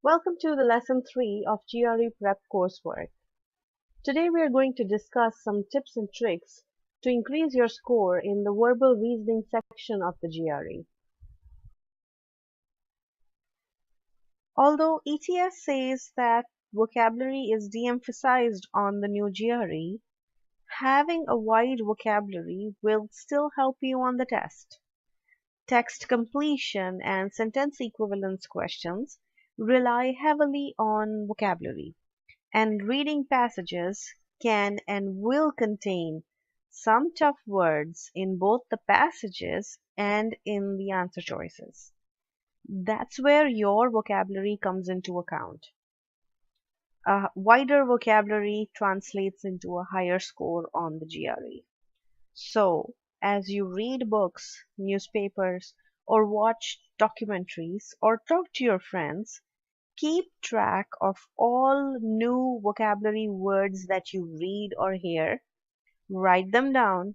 Welcome to the lesson 3 of GRE Prep coursework. Today we are going to discuss some tips and tricks to increase your score in the verbal reasoning section of the GRE. Although ETS says that vocabulary is de-emphasized on the new GRE, having a wide vocabulary will still help you on the test. Text completion and sentence equivalence questions rely heavily on vocabulary, and reading passages can and will contain some tough words in both the passages and in the answer choices. That's where your vocabulary comes into account. A wider vocabulary translates into a higher score on the GRE. So, as you read books, newspapers, or watch documentaries, or talk to your friends, keep track of all new vocabulary words that you read or hear, write them down,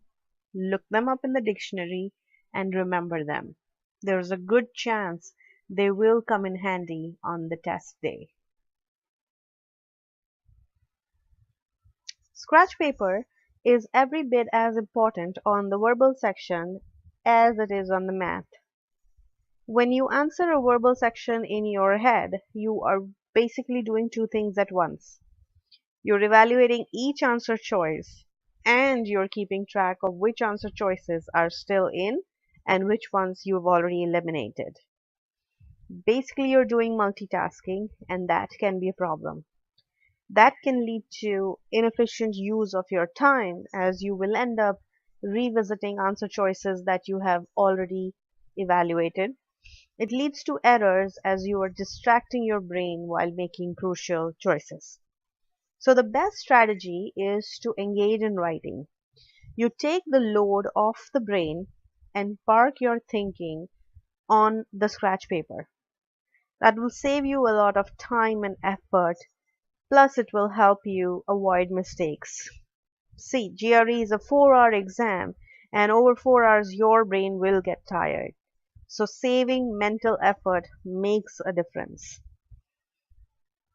look them up in the dictionary, and remember them. There's a good chance they will come in handy on the test day. Scratch paper is every bit as important on the verbal section as it is on the math. When you answer a verbal section in your head, you are basically doing two things at once. You're evaluating each answer choice, and you're keeping track of which answer choices are still in and which ones you've already eliminated. Basically, you're doing multitasking, and that can be a problem. That can lead to inefficient use of your time, as you will end up revisiting answer choices that you have already evaluated. It leads to errors as you are distracting your brain while making crucial choices. So the best strategy is to engage in writing. You take the load off the brain and park your thinking on the scratch paper. That will save you a lot of time and effort, plus it will help you avoid mistakes. See, GRE is a 4-hour exam, and over 4 hours your brain will get tired. So saving mental effort makes a difference.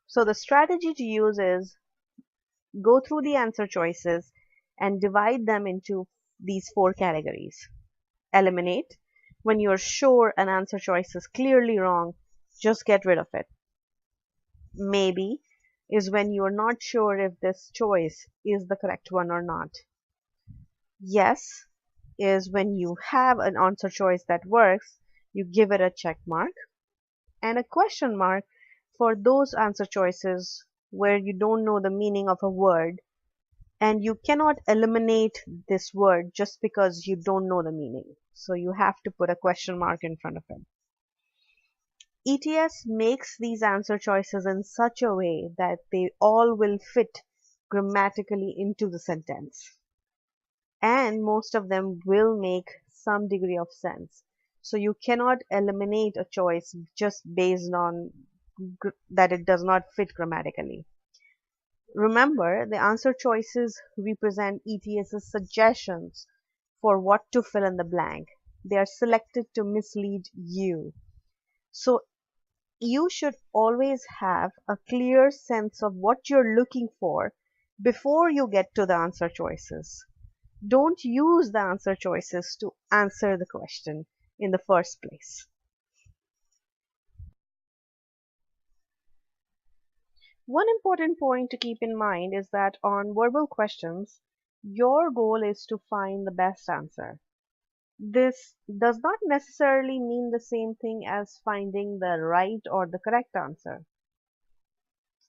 So the strategy to use is go through the answer choices and divide them into these 4 categories. Eliminate. When you're sure an answer choice is clearly wrong, just get rid of it. Maybe is when you're not sure if this choice is the correct one or not. Yes is when you have an answer choice that works, you give it a check mark, and a question mark for those answer choices where you don't know the meaning of a word and you cannot eliminate this word just because you don't know the meaning. So you have to put a question mark in front of it. ETS makes these answer choices in such a way that they all will fit grammatically into the sentence. And most of them will make some degree of sense. So you cannot eliminate a choice just based on that it does not fit grammatically. Remember, the answer choices represent ETS's suggestions for what to fill in the blank. They are selected to mislead you. So you should always have a clear sense of what you're looking for before you get to the answer choices. Don't use the answer choices to answer the question in the first place. One important point to keep in mind is that on verbal questions, your goal is to find the best answer. This does not necessarily mean the same thing as finding the right or the correct answer.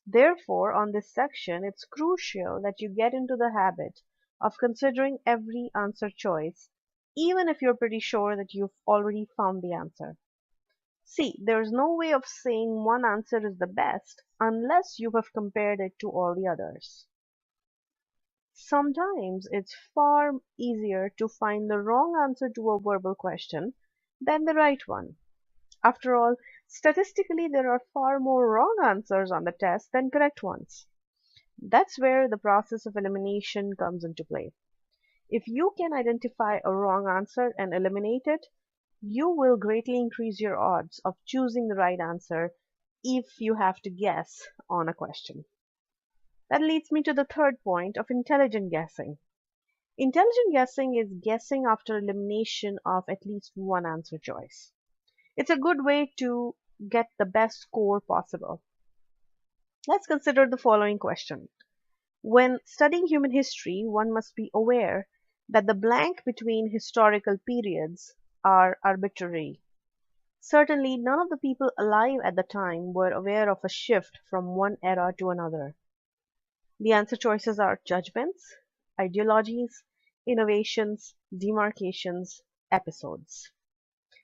Therefore, on this section, it's crucial that you get into the habit of considering every answer choice, even if you're pretty sure that you've already found the answer. See, there's no way of saying one answer is the best unless you have compared it to all the others. Sometimes it's far easier to find the wrong answer to a verbal question than the right one. After all, statistically, there are far more wrong answers on the test than correct ones. That's where the process of elimination comes into play. If you can identify a wrong answer and eliminate it, you will greatly increase your odds of choosing the right answer, if you have to guess on a question. That leads me to the third point of intelligent guessing. Intelligent guessing is guessing after elimination of at least one answer choice. It's a good way to get the best score possible. Let's consider the following question. When studying human history, one must be aware that the blank between historical periods are arbitrary. Certainly, none of the people alive at the time were aware of a shift from one era to another. The answer choices are judgments, ideologies, innovations, demarcations, episodes.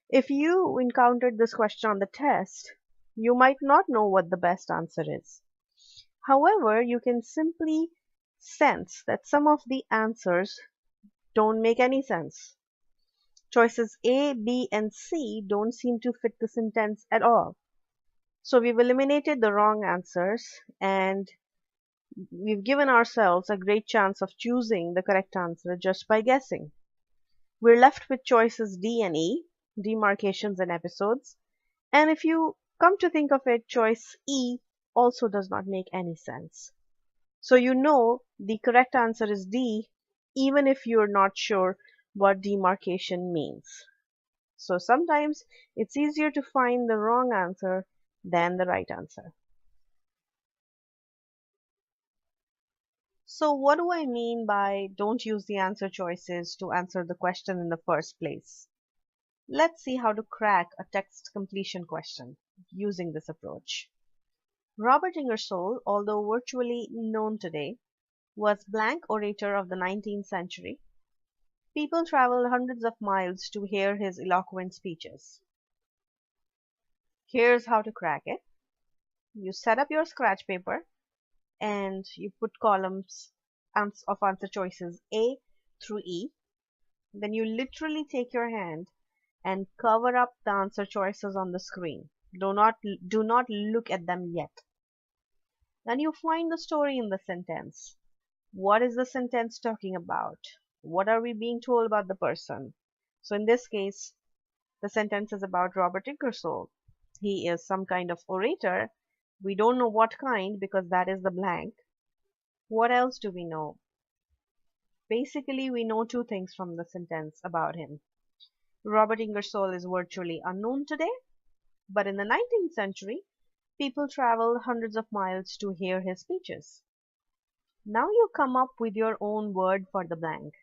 If you encountered this question on the test, you might not know what the best answer is. However, you can simply sense that some of the answers don't make any sense. Choices A, B, and C don't seem to fit the sentence at all. So we've eliminated the wrong answers and we've given ourselves a great chance of choosing the correct answer just by guessing. We're left with choices D and E, demarcations and episodes. And if you come to think of it, choice E also does not make any sense. So you know the correct answer is D, even if you're not sure what demarcation means. So sometimes it's easier to find the wrong answer than the right answer. So what do I mean by don't use the answer choices to answer the question in the first place? Let's see how to crack a text completion question using this approach. Robert Ingersoll, although virtually known today, was blank orator of the 19th century. People traveled hundreds of miles to hear his eloquent speeches. Here's how to crack it. You set up your scratch paper and you put columns of answer choices A through E. Then you literally take your hand and cover up the answer choices on the screen. Do not look at them yet. Then you find the story in the sentence. What is the sentence talking about? What are we being told about the person? So in this case, the sentence is about Robert Ingersoll. He is some kind of orator. We don't know what kind because that is the blank. What else do we know? Basically, we know two things from the sentence about him. Robert Ingersoll is virtually unknown today, but in the 19th century, people traveled hundreds of miles to hear his speeches. Now you come up with your own word for the blank.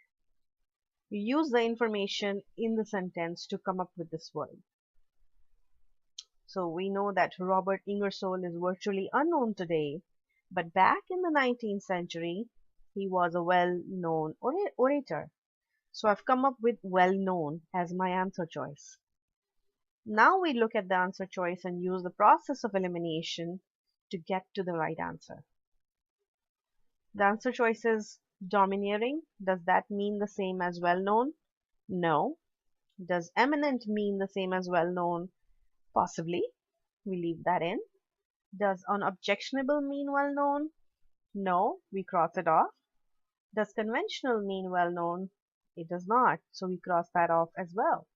You use the information in the sentence to come up with this word. So we know that Robert Ingersoll is virtually unknown today, but back in the 19th century, he was a well-known orator. So I've come up with well-known as my answer choice. Now we look at the answer choice and use the process of elimination to get to the right answer. The answer choice is domineering. Does that mean the same as well-known? No. Does eminent mean the same as well-known? Possibly. We leave that in. Does unobjectionable mean well-known? No. We cross it off. Does conventional mean well-known? It does not. So we cross that off as well.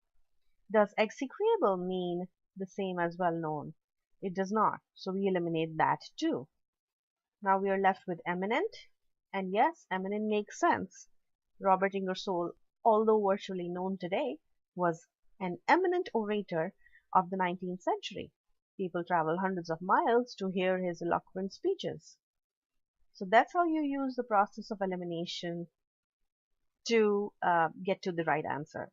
Does execrable mean the same as well-known? It does not. So we eliminate that too. Now we are left with eminent. And yes, eminent makes sense. Robert Ingersoll, although virtually known today, was an eminent orator of the 19th century. People travel hundreds of miles to hear his eloquent speeches. So that's how you use the process of elimination to get to the right answer.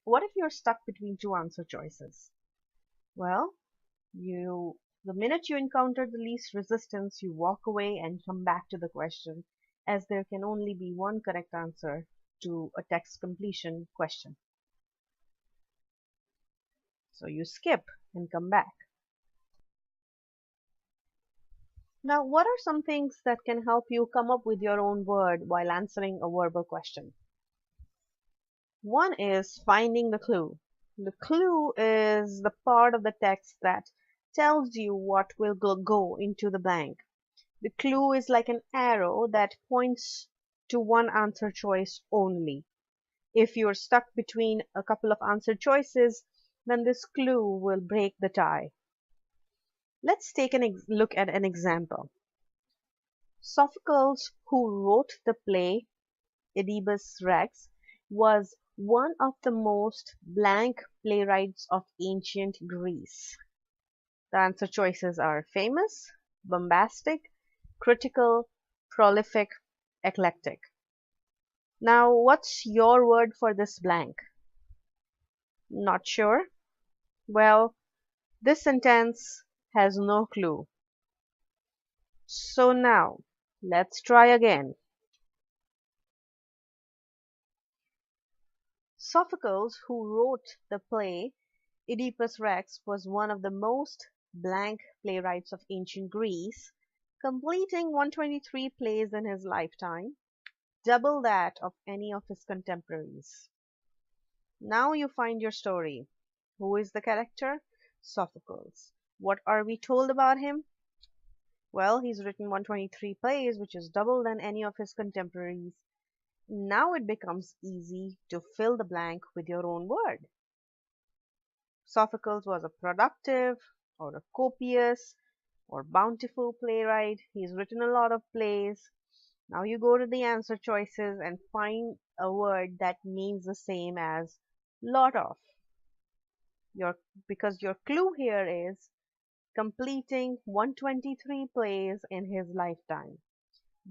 What if you're stuck between two answer choices? Well, the minute you encounter the least resistance, you walk away and come back to the question, as there can only be one correct answer to a text completion question. So you skip and come back. Now, what are some things that can help you come up with your own word while answering a verbal question? One is finding the clue. The clue is the part of the text that tells you what will go into the blank. The clue is like an arrow that points to one answer choice only. If you're stuck between a couple of answer choices, then this clue will break the tie. Let's take a look at an example. Sophocles, who wrote the play Oedipus Rex, was one of the most blank playwrights of ancient Greece. The answer choices are famous, bombastic, critical, prolific, eclectic. Now, what's your word for this blank? Not sure? Well, this sentence has no clue. So now, let's try again. Sophocles, who wrote the play Oedipus Rex, was one of the most blank playwrights of ancient Greece, completing 123 plays in his lifetime, double that of any of his contemporaries. Now you find your story. Who is the character? Sophocles. What are we told about him? Well, he's written 123 plays, which is double than any of his contemporaries. Now it becomes easy to fill the blank with your own word. Sophocles was a productive or a copious or bountiful playwright. He's written a lot of plays. Now you go to the answer choices and find a word that means the same as lot of. Because your clue here is completing 123 plays in his lifetime,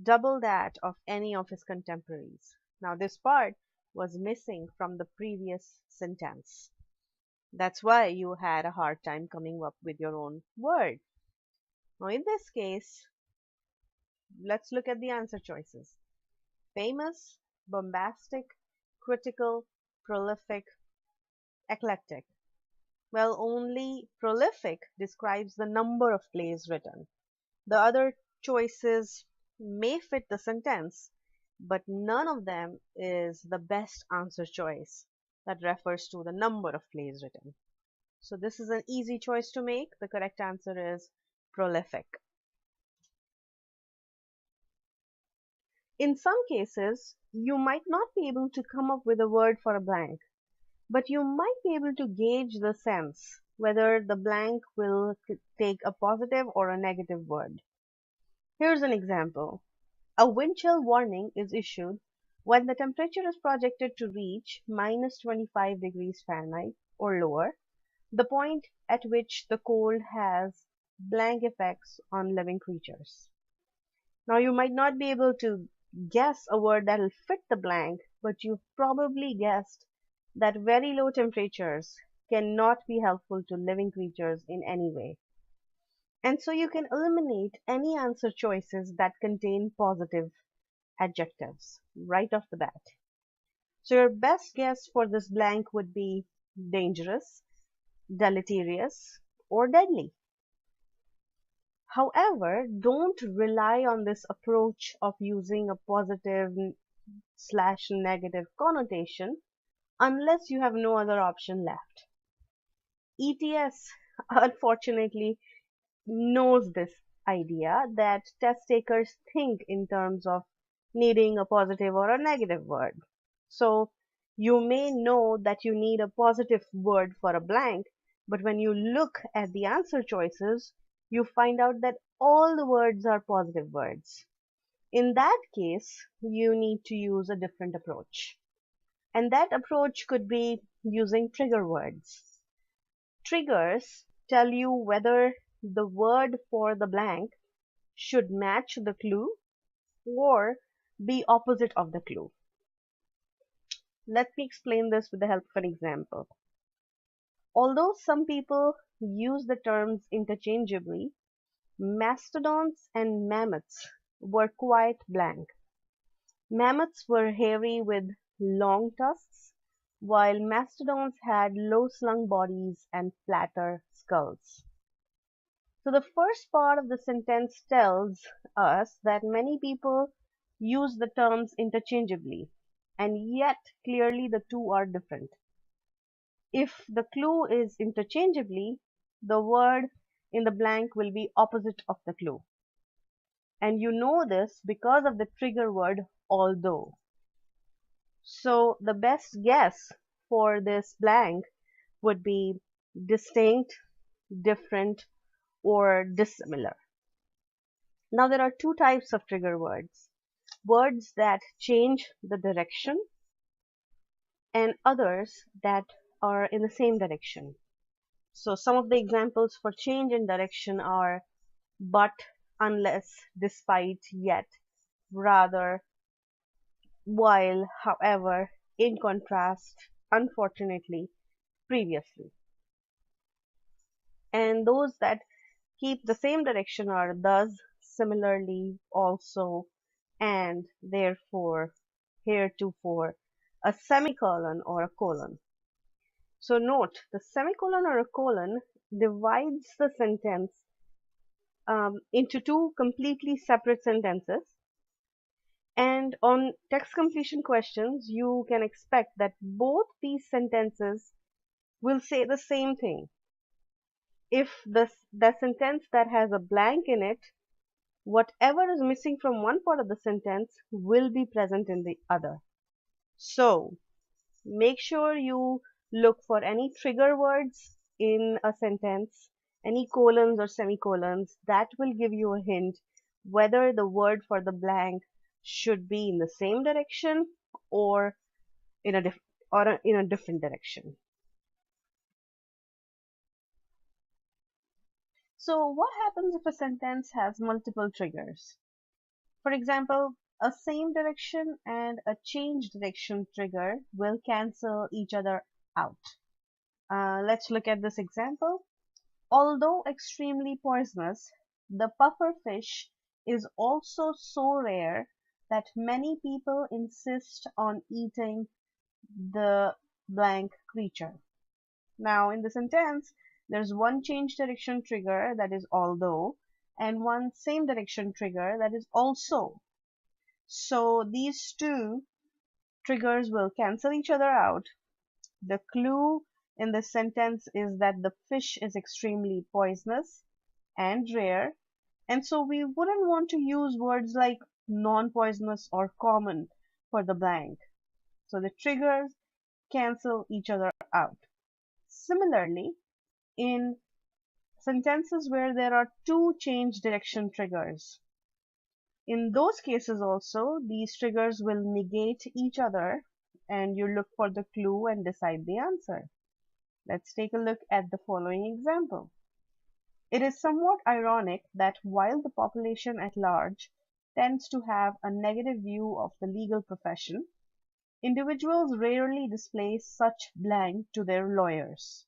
double that of any of his contemporaries. Now this part was missing from the previous sentence. That's why you had a hard time coming up with your own word. Now in this case, let's look at the answer choices. Famous, bombastic, critical, prolific, eclectic. Well, only prolific describes the number of plays written. The other choices may fit the sentence, but none of them is the best answer choice that refers to the number of plays written. So this is an easy choice to make. The correct answer is prolific. In some cases, you might not be able to come up with a word for a blank, but you might be able to gauge the sense whether the blank will take a positive or a negative word. Here's an example. A wind chill warning is issued when the temperature is projected to reach minus 25 degrees Fahrenheit or lower, the point at which the cold has blank effects on living creatures. Now you might not be able to guess a word that will fit the blank, but you've probably guessed that very low temperatures cannot be helpful to living creatures in any way. And so you can eliminate any answer choices that contain positive adjectives right off the bat. So your best guess for this blank would be dangerous, deleterious, or deadly. However, don't rely on this approach of using a positive slash negative connotation unless you have no other option left. ETS unfortunately knows this idea that test takers think in terms of needing a positive or a negative word. So you may know that you need a positive word for a blank, but when you look at the answer choices, you find out that all the words are positive words. In that case, you need to use a different approach. And that approach could be using trigger words. Triggers tell you whether the word for the blank should match the clue or be opposite of the clue. Let me explain this with the help of an example. Although some people use the terms interchangeably, mastodons and mammoths were quite blank. Mammoths were hairy with long tusks, while mastodons had low-slung bodies and flatter skulls. So the first part of the sentence tells us that many people use the terms interchangeably, and yet clearly the two are different. If the clue is interchangeably, the word in the blank will be opposite of the clue. And you know this because of the trigger word although. So the best guess for this blank would be distinct, different, or dissimilar. Now there are two types of trigger words. Words that change the direction and others that are in the same direction. So some of the examples for change in direction are but, unless, despite, yet, rather, while, however, in contrast, unfortunately, previously. And those that keep the same direction are thus, similarly, also, and therefore, heretofore, a semicolon or a colon. So note, the semicolon or a colon divides the sentence into two completely separate sentences. And on text completion questions, you can expect that both these sentences will say the same thing. If the sentence that has a blank in it, whatever is missing from one part of the sentence will be present in the other. So make sure you look for any trigger words in a sentence, any colons or semicolons that will give you a hint whether the word for the blank should be in the same direction or in in a different direction. So what happens if a sentence has multiple triggers? For example, a same direction and a change direction trigger will cancel each other out. Let's look at this example. Although extremely poisonous, the puffer fish is also so rare that many people insist on eating the blank creature. Now, in the sentence, there's one change direction trigger, that is although, and one same direction trigger, that is also. So these two triggers will cancel each other out. The clue in this sentence is that the fish is extremely poisonous and rare, and so we wouldn't want to use words like non-poisonous or common for the blank. So the triggers cancel each other out. Similarly, in sentences where there are two change direction triggers, in those cases also, these triggers will negate each other and you look for the clue and decide the answer. Let's take a look at the following example. It is somewhat ironic that while the population at large tends to have a negative view of the legal profession, individuals rarely display such blank to their lawyers.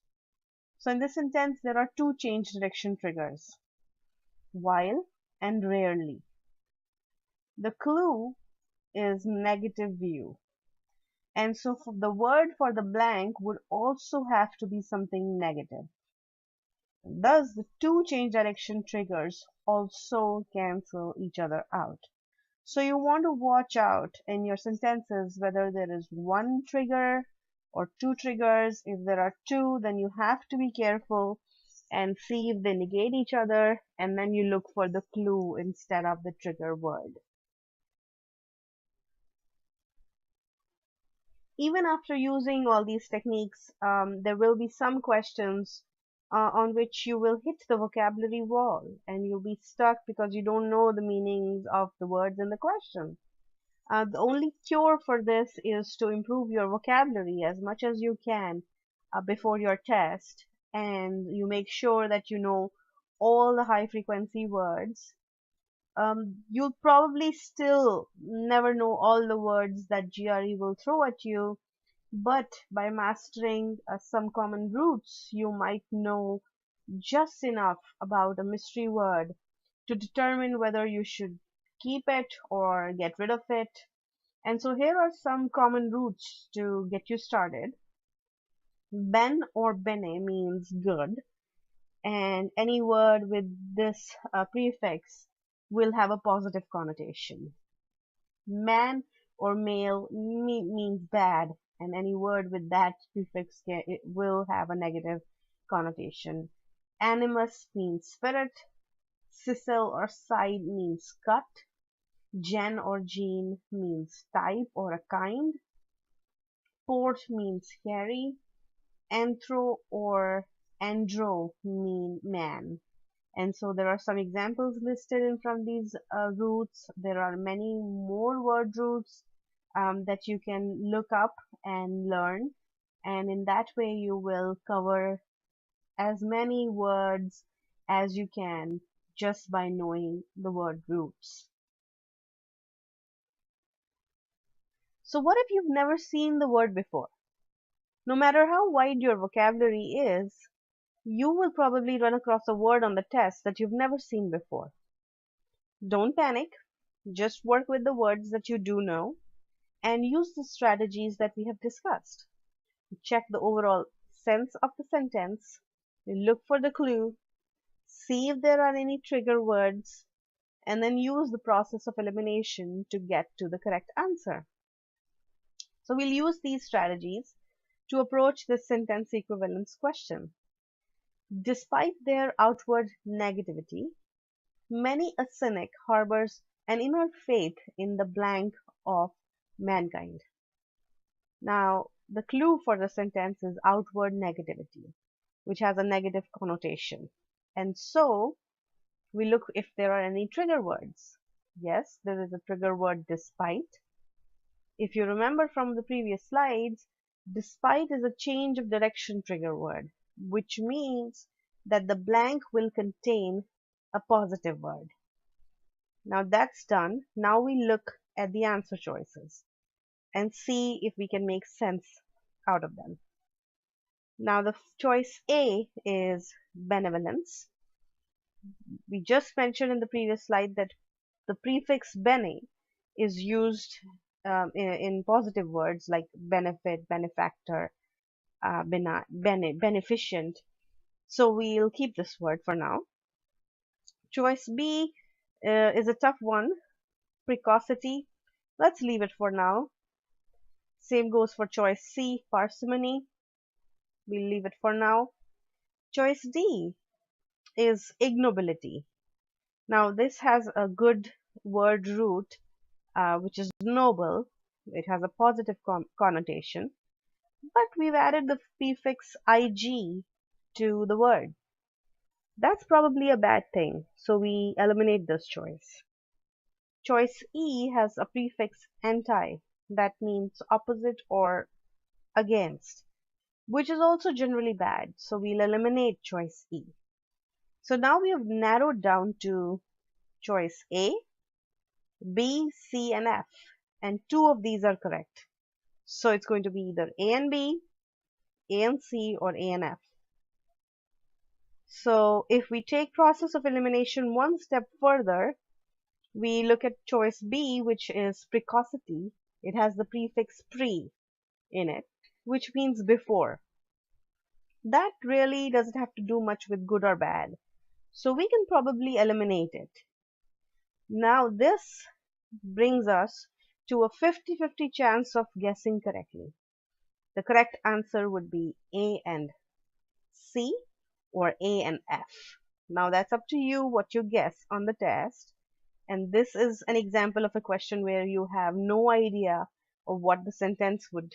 So in this sentence, there are two change direction triggers, while and rarely. The clue is negative view. And so for the word for the blank would also have to be something negative. Thus, the two change direction triggers also cancel each other out. So you want to watch out in your sentences whether there is one trigger or two triggers. If there are two, then you have to be careful and see if they negate each other, and then you look for the clue instead of the trigger word. Even after using all these techniques, there will be some questions on which you will hit the vocabulary wall and you'll be stuck because you don't know the meanings of the words in the question. The only cure for this is to improve your vocabulary as much as you can before your test, and you make sure that you know all the high frequency words. You'll probably still never know all the words that GRE will throw at you, but by mastering some common roots, you might know just enough about a mystery word to determine whether you should keep it or get rid of it. And so here are some common roots to get you started. Ben or bene means good, and any word with this prefix will have a positive connotation. Man or male means bad, and any word with that prefix it will have a negative connotation. Animus means spirit. Sisal or side means cut. Gen or gene means type or a kind. Port means carry. Anthro or andro mean man. And so there are some examples listed in from these roots. There are many more word roots that you can look up and learn. And in that way, you will cover as many words as you can just by knowing the word roots. So what if you've never seen the word before? No matter how wide your vocabulary is, you will probably run across a word on the test that you've never seen before. Don't panic. Just work with the words that you do know and use the strategies that we have discussed. Check the overall sense of the sentence, look for the clue, see if there are any trigger words, and then use the process of elimination to get to the correct answer. So we'll use these strategies to approach this sentence equivalence question. Despite their outward negativity, many a cynic harbors an inner faith in the blank of mankind. Now, the clue for the sentence is outward negativity, which has a negative connotation. And so, we look if there are any trigger words. Yes, there is a trigger word despite. If you remember from the previous slides, despite is a change of direction trigger word, which means that the blank will contain a positive word. Now that's done. Now we look at the answer choices and see if we can make sense out of them. Now the choice A is benevolence. We just mentioned in the previous slide that the prefix bene is used in positive words like benefit, benefactor, beneficent. So we'll keep this word for now. Choice B is a tough one, precocity. Let's leave it for now. Same goes for choice C, parsimony. We'll leave it for now. Choice D is ignobility. Now this has a good word root, which is noble. It has a positive connotation, but we've added the prefix ig to the word. That's probably a bad thing, so we eliminate this choice. Choice E has a prefix anti, that means opposite or against, which is also generally bad, so we'll eliminate choice E. So now we have narrowed down to choice A, B, C, and F, and two of these are correct. So it's going to be either A and B, A and C, or A and F. So if we take process of elimination one step further, we look at choice B, which is precocity. It has the prefix pre in it, which means before. That really doesn't have to do much with good or bad, so we can probably eliminate it. Now this brings us to a 50-50 chance of guessing correctly. The correct answer would be A and C or A and F. Now that's up to you what you guess on the test. And this is an example of a question where you have no idea of what the sentence would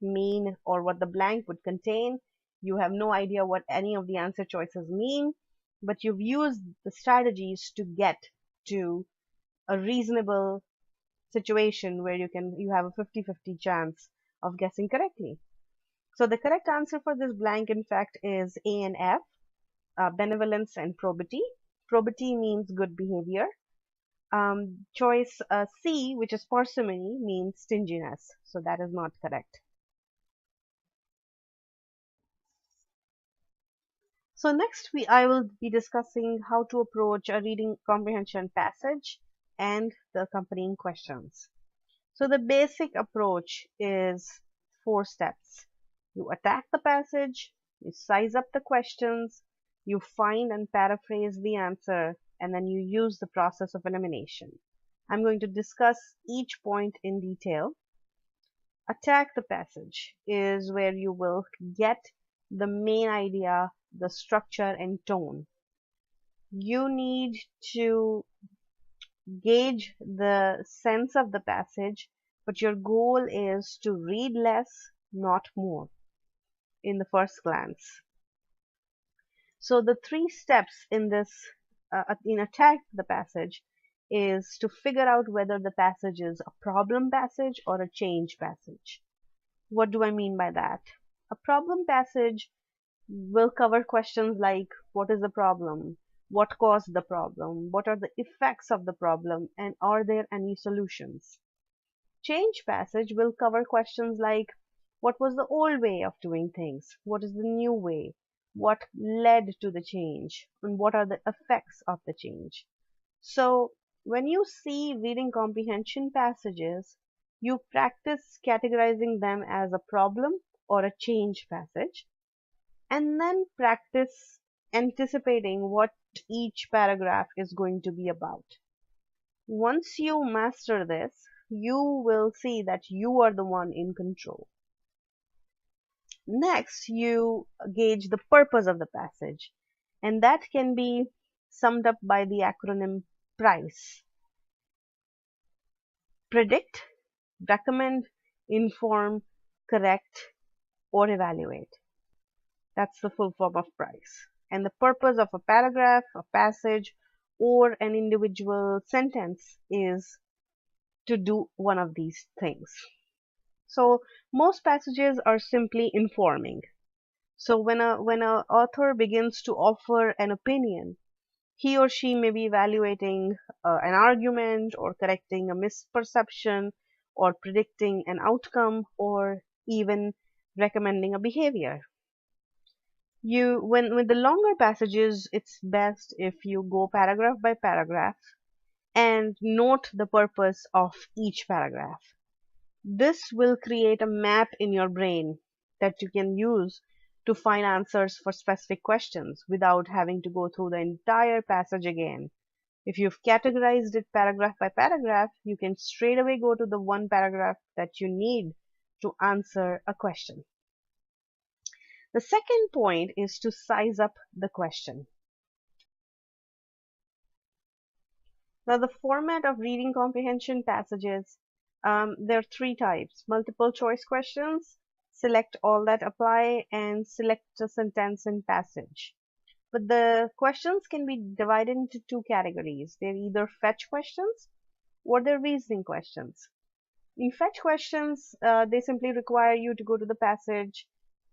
mean or what the blank would contain. You have no idea what any of the answer choices mean, but you've used the strategies to get to a reasonable situation where you have a 50-50 chance of guessing correctly. So the correct answer for this blank, in fact, is A and F, benevolence and probity. Probity means good behavior. Choice C, which is parsimony, means stinginess. So that is not correct. So next I will be discussing how to approach a reading comprehension passage and the accompanying questions. So the basic approach is 4 steps. You attack the passage, you size up the questions, you find and paraphrase the answer, and then you use the process of elimination. I'm going to discuss each point in detail. Attack the passage is where you will get the main idea, the structure and tone. You need to gauge the sense of the passage, but your goal is to read less, not more, in the first glance. So the three steps in this in attack the passage is to figure out whether the passage is a problem passage or a change passage. What do I mean by that? A problem passage will cover questions like what is the problem, what caused the problem, what are the effects of the problem, and are there any solutions. Change passage will cover questions like what was the old way of doing things, what is the new way, what led to the change, and what are the effects of the change. So when you see reading comprehension passages, you practice categorizing them as a problem or a change passage, and then practice anticipating what each paragraph is going to be about. Once you master this, you will see that you are the one in control. Next, you gauge the purpose of the passage, and that can be summed up by the acronym PRICE. Predict, recommend, inform, correct, or evaluate. That's the full form of PRICE. And the purpose of a paragraph, a passage, or an individual sentence is to do one of these things. So most passages are simply informing. So when a author begins to offer an opinion, he or she may be evaluating an argument or correcting a misperception or predicting an outcome or even recommending a behavior. When with the longer passages, it's best if you go paragraph by paragraph and note the purpose of each paragraph. This will create a map in your brain that you can use to find answers for specific questions without having to go through the entire passage again. If you've categorized it paragraph by paragraph, you can straight away go to the one paragraph that you need to answer a question. The second point is to size up the question. Now, the format of reading comprehension passages, there are three types: multiple choice questions, select all that apply, and select a sentence and passage. But the questions can be divided into two categories. They're either fetch questions or they're reasoning questions. In fetch questions, they simply require you to go to the passage,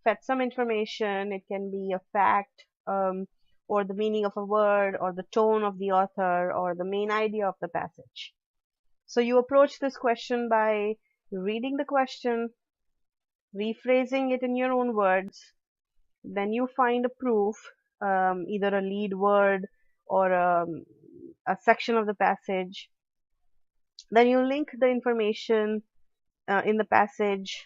fetch some information. It can be a fact, or the meaning of a word, or the tone of the author, or the main idea of the passage. So you approach this question by reading the question, rephrasing it in your own words, then you find a proof, either a lead word or a section of the passage. Then you link the information in the passage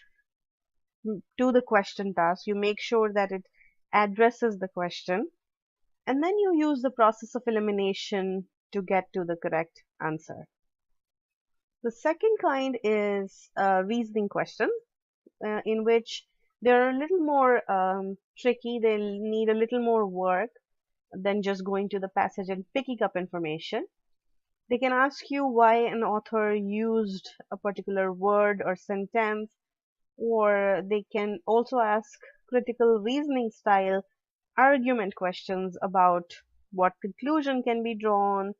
to the question task. You make sure that it addresses the question, and then you use the process of elimination to get to the correct answer. The second kind is a reasoning question, in which they're a little more tricky. They'll need a little more work than just going to the passage and picking up information. They can ask you why an author used a particular word or sentence, or they can also ask critical reasoning style argument questions about what conclusion can be drawn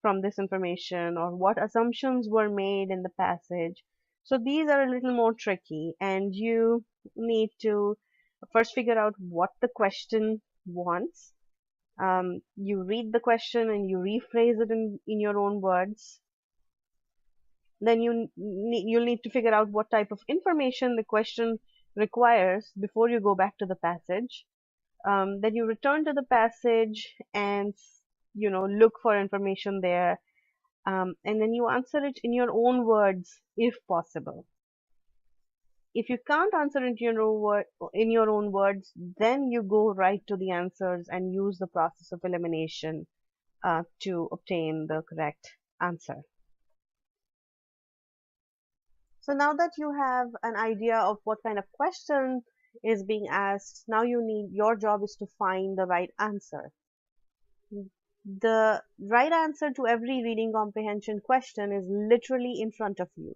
from this information or what assumptions were made in the passage. So these are a little more tricky, and you need to first figure out what the question wants. You read the question and you rephrase it in your own words. Then you'll need to figure out what type of information the question requires before you go back to the passage. Then you return to the passage and look for information there, and then you answer it in your own words if possible. If you can't answer it in your own words, then you go right to the answers and use the process of elimination to obtain the correct answer. So now that you have an idea of what kind of question is being asked, now your job is to find the right answer. The right answer to every reading comprehension question is literally in front of you.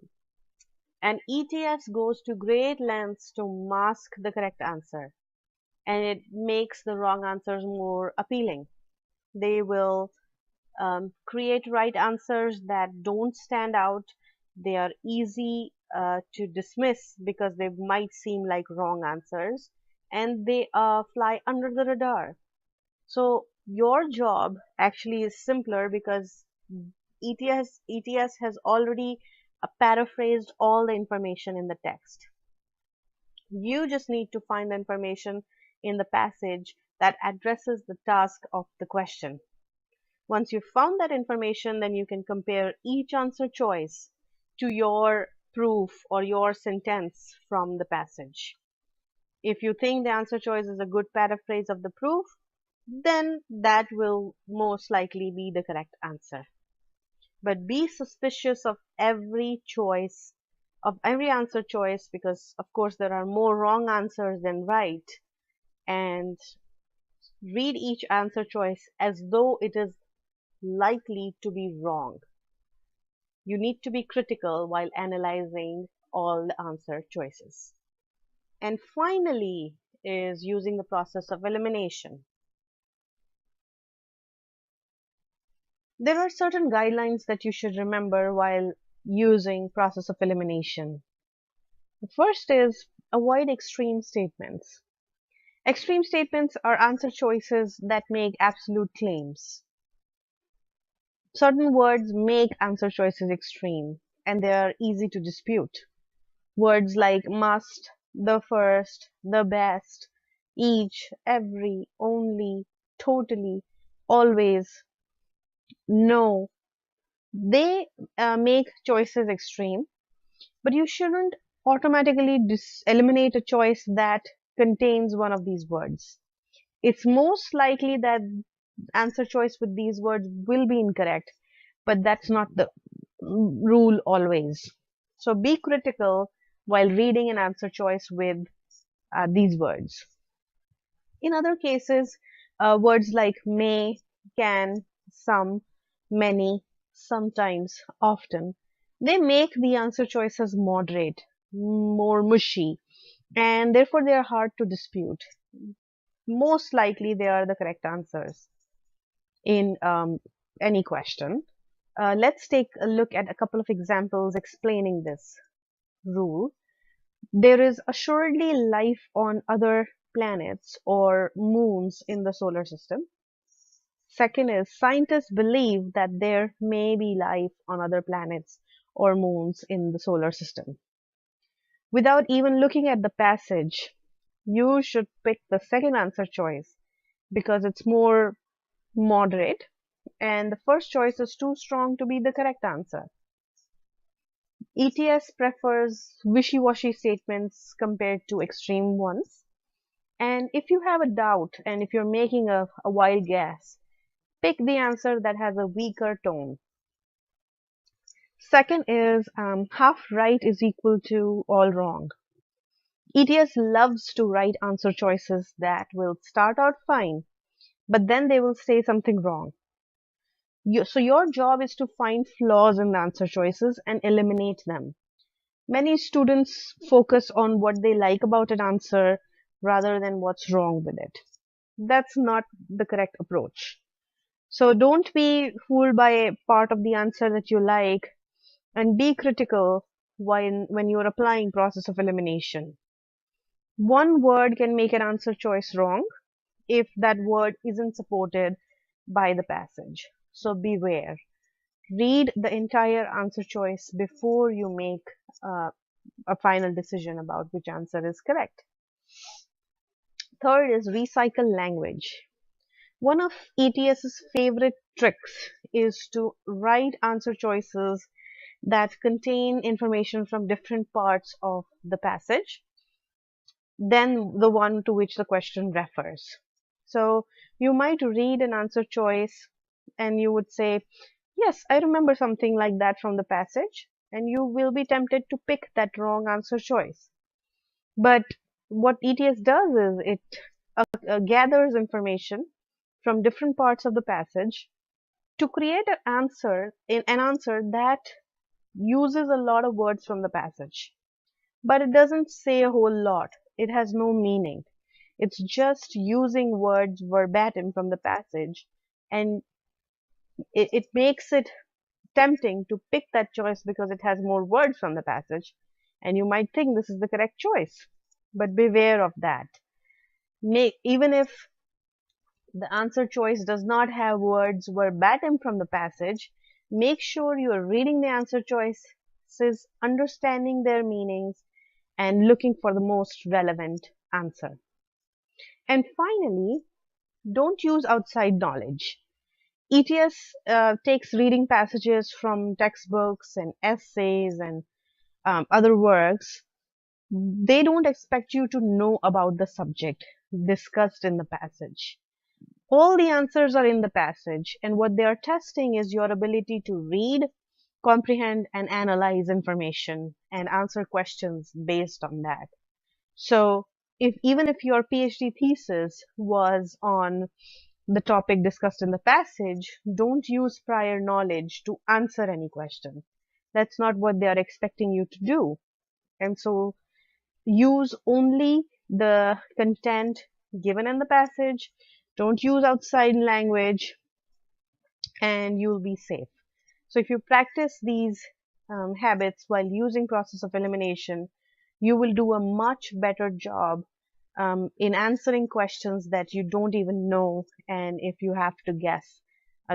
And ETS goes to great lengths to mask the correct answer. and it makes the wrong answers more appealing. They will create right answers that don't stand out. They are easy to dismiss because they might seem like wrong answers, and they fly under the radar. So your job actually is simpler because ETS has already paraphrased all the information in the text. You just need to find the information in the passage that addresses the task of the question. Once you've found that information, then you can compare each answer choice to your proof or your sentence from the passage. If you think the answer choice is a good paraphrase of the proof, then that will most likely be the correct answer. But be suspicious of every choice, of every answer choice, because of course there are more wrong answers than right, and read each answer choice as though it is likely to be wrong. You need to be critical while analyzing all the answer choices. And finally is using the process of elimination. There are certain guidelines that you should remember while using process of elimination. The first is avoid extreme statements. Extreme statements are answer choices that make absolute claims. Certain words make answer choices extreme and they are easy to dispute. Words like must, the first, the best, each, every, only, totally, always, no, they make choices extreme, but you shouldn't automatically eliminate a choice that contains one of these words. It's most likely that answer choice with these words will be incorrect, but that's not the rule always. So be critical while reading an answer choice with these words. In other cases, words like may, can, some, many, sometimes, often, they make the answer choices moderate, more mushy, and therefore they are hard to dispute. Most likely they are the correct answers in any question. Let's take a look at a couple of examples explaining this rule. There is assuredly life on other planets or moons in the solar system. Second is scientists believe that there may be life on other planets or moons in the solar system. Without even looking at the passage, you should pick the second answer choice because it's more moderate and the first choice is too strong to be the correct answer. ETS prefers wishy-washy statements compared to extreme ones. And if you have a doubt and if you're making a wild guess, pick the answer that has a weaker tone. Second is half right is equal to all wrong. ETS loves to write answer choices that will start out fine, but then they will say something wrong. So your job is to find flaws in the answer choices and eliminate them. Many students focus on what they like about an answer rather than what's wrong with it. That's not the correct approach. So don't be fooled by a part of the answer that you like and be critical when you're applying process of elimination. One word can make an answer choice wrong if that word isn't supported by the passage. So beware. Read the entire answer choice before you make a final decision about which answer is correct. Third is recycle language. One of ETS's favorite tricks is to write answer choices that contain information from different parts of the passage than the one to which the question refers. So you might read an answer choice and you would say, yes, I remember something like that from the passage, and you will be tempted to pick that wrong answer choice. But what ETS does is it gathers information from different parts of the passage to create an answer that uses a lot of words from the passage. But it doesn't say a whole lot. It has no meaning. It's just using words verbatim from the passage, and it makes it tempting to pick that choice because it has more words from the passage, and you might think this is the correct choice. But beware of that. Even if the answer choice does not have words verbatim from the passage, make sure you are reading the answer choices, understanding their meanings, and looking for the most relevant answer. And finally, don't use outside knowledge. ETS takes reading passages from textbooks and essays and other works. They don't expect you to know about the subject discussed in the passage. All the answers are in the passage, and what they are testing is your ability to read, comprehend, and analyze information and answer questions based on that. So, even if your PhD thesis was on the topic discussed in the passage, don't use prior knowledge to answer any question. That's not what they are expecting you to do. And so use only the content given in the passage. Don't use outside language, and you'll be safe. So if you practice these habits while using process of elimination, you will do a much better job in answering questions that you don't even know, and if you have to guess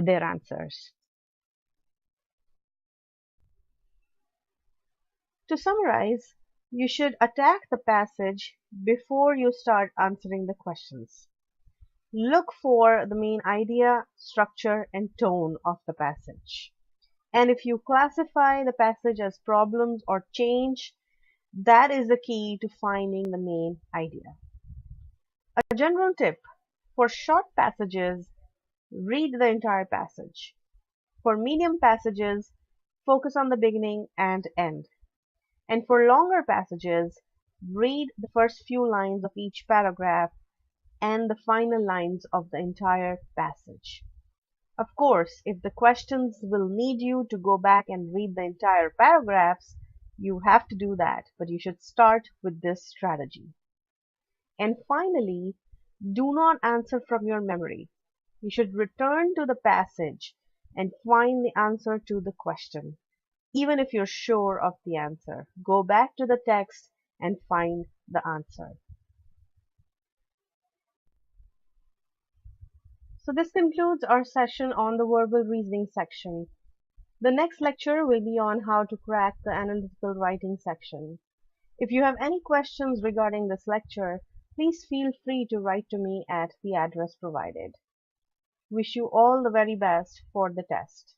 their answers. To summarize, you should attack the passage before you start answering the questions. Look for the main idea, structure, and tone of the passage. And if you classify the passage as problems or change, that is the key to finding the main idea. A general tip: for short passages, read the entire passage. For medium passages, focus on the beginning and end. And for longer passages, read the first few lines of each paragraph and the final lines of the entire passage. Of course, if the questions will need you to go back and read the entire paragraphs, you have to do that, but you should start with this strategy. And finally, do not answer from your memory. You should return to the passage and find the answer to the question. Even if you're sure of the answer, go back to the text and find the answer. So this concludes our session on the verbal reasoning section. The next lecture will be on how to crack the analytical writing section. If you have any questions regarding this lecture, please feel free to write to me at the address provided. Wish you all the very best for the test.